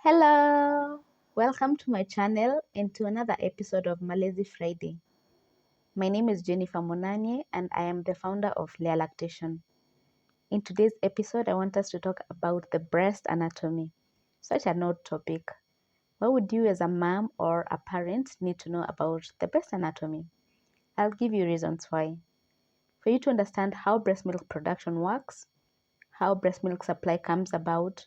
Hello! Welcome to my channel and to another episode of Malezi Friday. My name is Jennifer Munanie and I am the founder of Lea Lactation. In today's episode, I want us to talk about the breast anatomy. Such an odd topic. What would you as a mom or a parent need to know about the breast anatomy? I'll give you reasons why. For you to understand how breast milk production works, how breast milk supply comes about,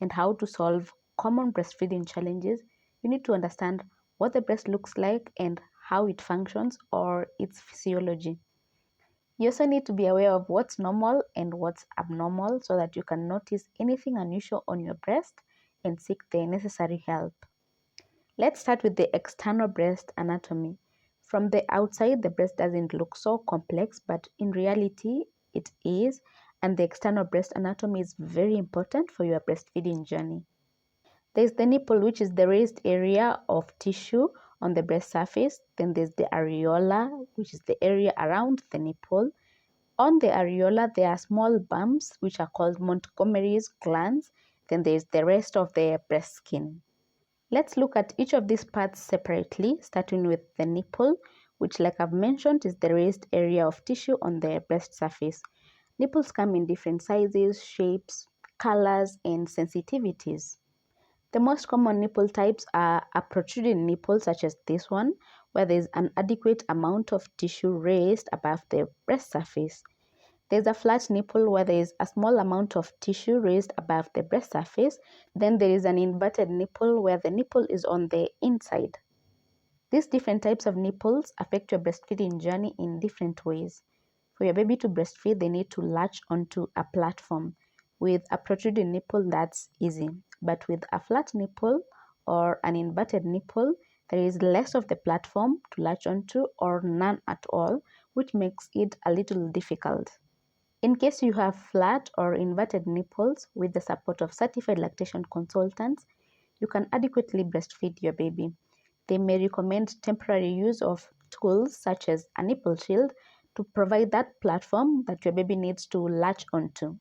and how to solve common breastfeeding challenges, you need to understand what the breast looks like and how it functions or its physiology. You also need to be aware of what's normal and what's abnormal so that you can notice anything unusual on your breast and seek the necessary help. Let's start with the external breast anatomy. From the outside, the breast doesn't look so complex, but in reality, it is, and the external breast anatomy is very important for your breastfeeding journey. There's the nipple, which is the raised area of tissue on the breast surface. Then there's the areola, which is the area around the nipple. On the areola, there are small bumps, which are called Montgomery's glands. Then there's the rest of the breast skin. Let's look at each of these parts separately, starting with the nipple, which, like I've mentioned, is the raised area of tissue on the breast surface. Nipples come in different sizes, shapes, colors, and sensitivities. The most common nipple types are a protruding nipple, such as this one, where there is an adequate amount of tissue raised above the breast surface. There's a flat nipple where there is a small amount of tissue raised above the breast surface. Then there is an inverted nipple where the nipple is on the inside. These different types of nipples affect your breastfeeding journey in different ways. For your baby to breastfeed, they need to latch onto a platform. With a protruding nipple, that's easy. But with a flat nipple or an inverted nipple, there is less of the platform to latch onto or none at all, which makes it a little difficult. In case you have flat or inverted nipples, with the support of certified lactation consultants, you can adequately breastfeed your baby. They may recommend temporary use of tools such as a nipple shield to provide that platform that your baby needs to latch onto.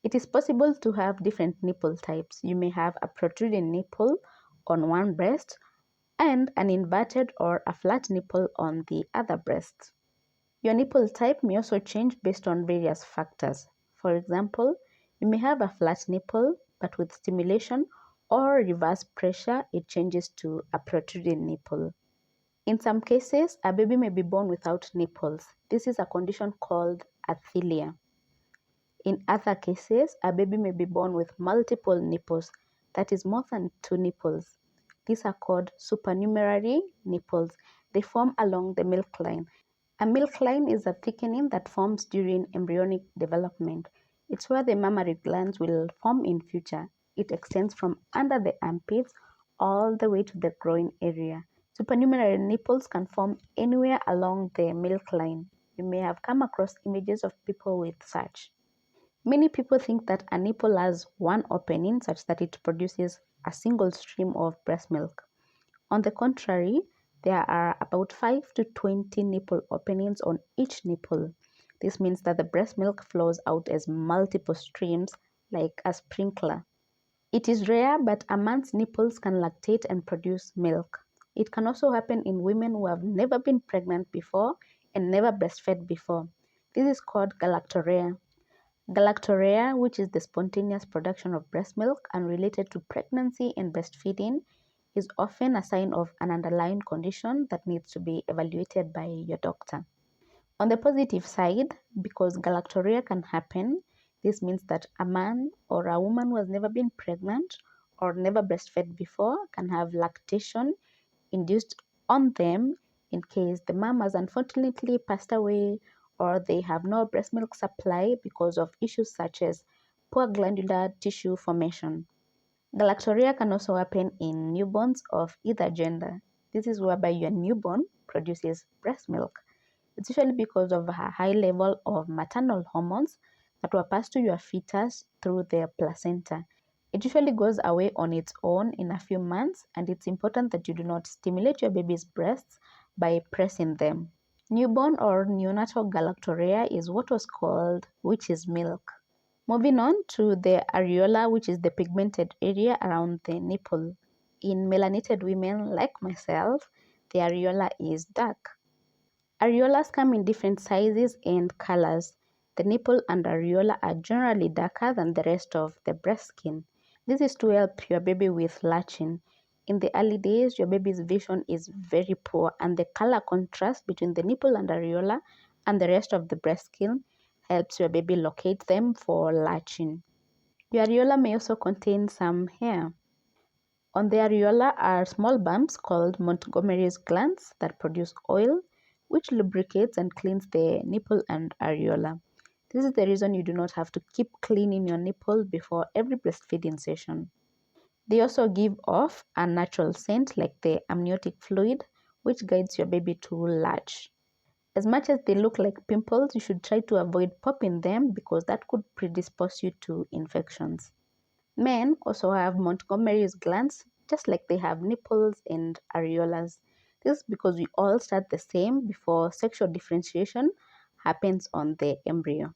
It is possible to have different nipple types. You may have a protruding nipple on one breast and an inverted or a flat nipple on the other breast. Your nipple type may also change based on various factors. For example, you may have a flat nipple, but with stimulation or reverse pressure, it changes to a protruding nipple. In some cases, a baby may be born without nipples. This is a condition called athelia. In other cases, a baby may be born with multiple nipples, that is more than 2 nipples. These are called supernumerary nipples. They form along the milk line. A milk line is a thickening that forms during embryonic development. It's where the mammary glands will form in future. It extends from under the armpits all the way to the groin area. Supernumerary nipples can form anywhere along the milk line. You may have come across images of people with such. Many people think that a nipple has one opening such that it produces a single stream of breast milk. On the contrary, there are about 5 to 20 nipple openings on each nipple. This means that the breast milk flows out as multiple streams like a sprinkler. It is rare, but a man's nipples can lactate and produce milk. It can also happen in women who have never been pregnant before and never breastfed before. This is called galactorrhea. Galactorrhea, which is the spontaneous production of breast milk unrelated to pregnancy and breastfeeding, is often a sign of an underlying condition that needs to be evaluated by your doctor. On the positive side, because galactorrhea can happen, this means that a man or a woman who has never been pregnant or never breastfed before can have lactation induced on them in case the mom has unfortunately passed away or they have no breast milk supply because of issues such as poor glandular tissue formation. Galactorrhea can also happen in newborns of either gender. This is whereby your newborn produces breast milk. It's usually because of a high level of maternal hormones that were passed to your fetus through their placenta. It usually goes away on its own in a few months, and it's important that you do not stimulate your baby's breasts by pressing them. Newborn or neonatal galactorrhea is what was called witch's milk. Moving on to the areola, which is the pigmented area around the nipple. In melanated women like myself, the areola is dark. Areolas come in different sizes and colors. The nipple and areola are generally darker than the rest of the breast skin. This is to help your baby with latching. In the early days, your baby's vision is very poor, and the color contrast between the nipple and areola and the rest of the breast skin helps your baby locate them for latching. Your areola may also contain some hair. On the areola are small bumps called Montgomery's glands that produce oil, which lubricates and cleans the nipple and areola. This is the reason you do not have to keep cleaning your nipple before every breastfeeding session. They also give off a natural scent like the amniotic fluid, which guides your baby to latch. As much as they look like pimples, you should try to avoid popping them because that could predispose you to infections. Men also have Montgomery's glands, just like they have nipples and areolas. This is because we all start the same before sexual differentiation happens on the embryo.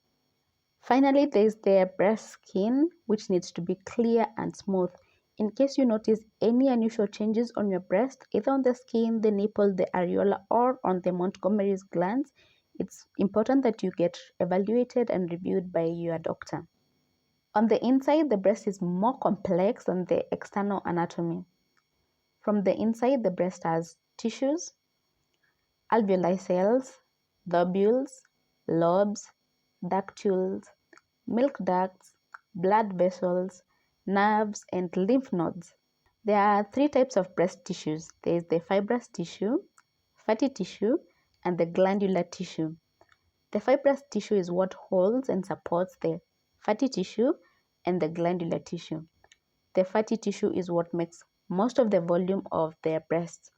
Finally, there is the breast skin, which needs to be clear and smooth. In case you notice any unusual changes on your breast, either on the skin, the nipple, the areola, or on the Montgomery's glands, it's important that you get evaluated and reviewed by your doctor. On the inside, the breast is more complex than the external anatomy. From the inside, the breast has tissues, alveoli cells, lobules, lobes, ductules, milk ducts, blood vessels, nerves, and lymph nodes. There are three types of breast tissues. There is the fibrous tissue, fatty tissue, and the glandular tissue. The fibrous tissue is what holds and supports the fatty tissue and the glandular tissue. The fatty tissue is what makes most of the volume of their breasts.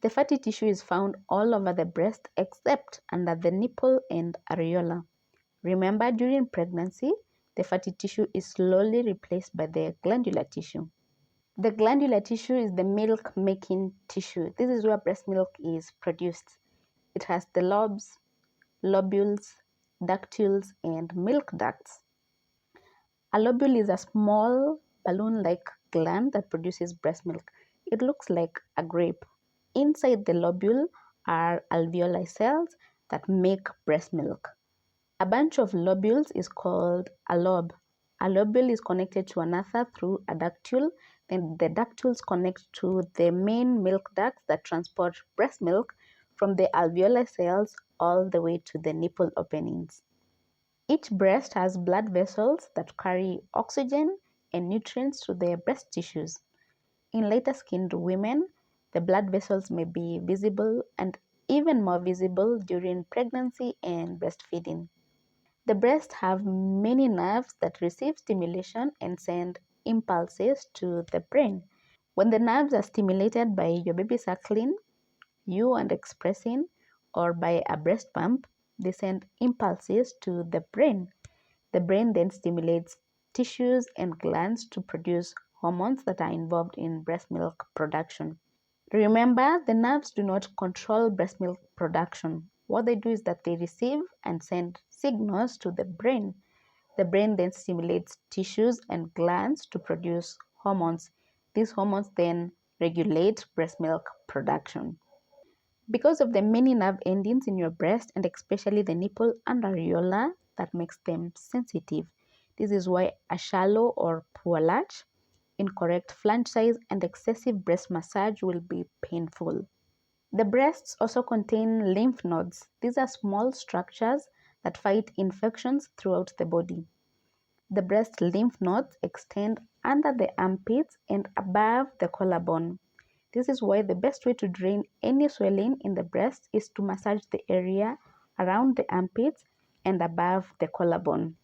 The fatty tissue is found all over the breast except under the nipple and areola. Remember, during pregnancy, the fatty tissue is slowly replaced by the glandular tissue. The glandular tissue is the milk-making tissue. This is where breast milk is produced. It has the lobes, lobules, ductules, and milk ducts. A lobule is a small balloon-like gland that produces breast milk. It looks like a grape. Inside the lobule are alveoli cells that make breast milk. A bunch of lobules is called a lobe. A lobule is connected to another through a ductule. Then the ductules connect to the main milk ducts that transport breast milk from the alveoli cells all the way to the nipple openings. Each breast has blood vessels that carry oxygen and nutrients to the breast tissues. In lighter-skinned women, the blood vessels may be visible and even more visible during pregnancy and breastfeeding. The breasts have many nerves that receive stimulation and send impulses to the brain. When the nerves are stimulated by your baby suckling, you and expressing, or by a breast pump, they send impulses to the brain. The brain then stimulates tissues and glands to produce hormones that are involved in breast milk production. Remember, the nerves do not control breast milk production. What they do is that they receive and send signals to the brain. The brain then stimulates tissues and glands to produce hormones. These hormones then regulate breast milk production. Because of the many nerve endings in your breast and especially the nipple and areola that makes them sensitive. This is why a shallow or poor latch, incorrect flange size, and excessive breast massage will be painful. The breasts also contain lymph nodes. These are small structures that fight infections throughout the body. The breast lymph nodes extend under the armpits and above the collarbone. This is why the best way to drain any swelling in the breast is to massage the area around the armpits and above the collarbone.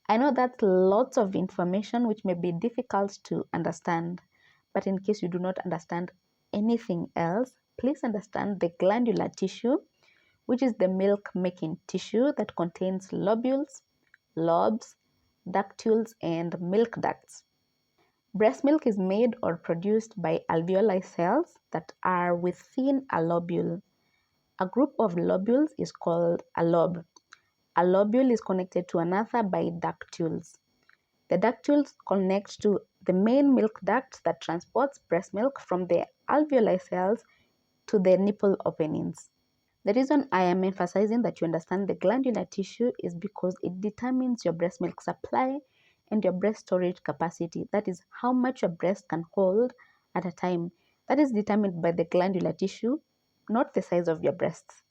I know that's lots of information which may be difficult to understand, but in case you do not understand anything else, please understand the glandular tissue, which is the milk-making tissue that contains lobules, lobes, ductules, and milk ducts. Breast milk is made or produced by alveoli cells that are within a lobule. A group of lobules is called a lobe. A lobule is connected to another by ductules. The ductules connect to the main milk duct that transports breast milk from the alveoli cells to the nipple openings. The reason I am emphasizing that you understand the glandular tissue is because it determines your breast milk supply and your breast storage capacity. That is how much your breast can hold at a time. That is determined by the glandular tissue, not the size of your breasts.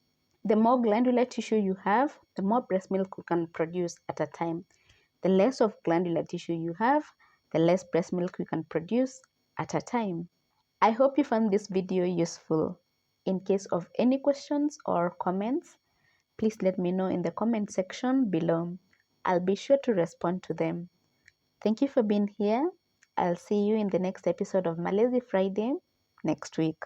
The more glandular tissue you have, the more breast milk you can produce at a time. The less of glandular tissue you have, the less breast milk you can produce at a time. I hope you found this video useful. In case of any questions or comments, please let me know in the comment section below. I'll be sure to respond to them. Thank you for being here. I'll see you in the next episode of Malezi Friday next week.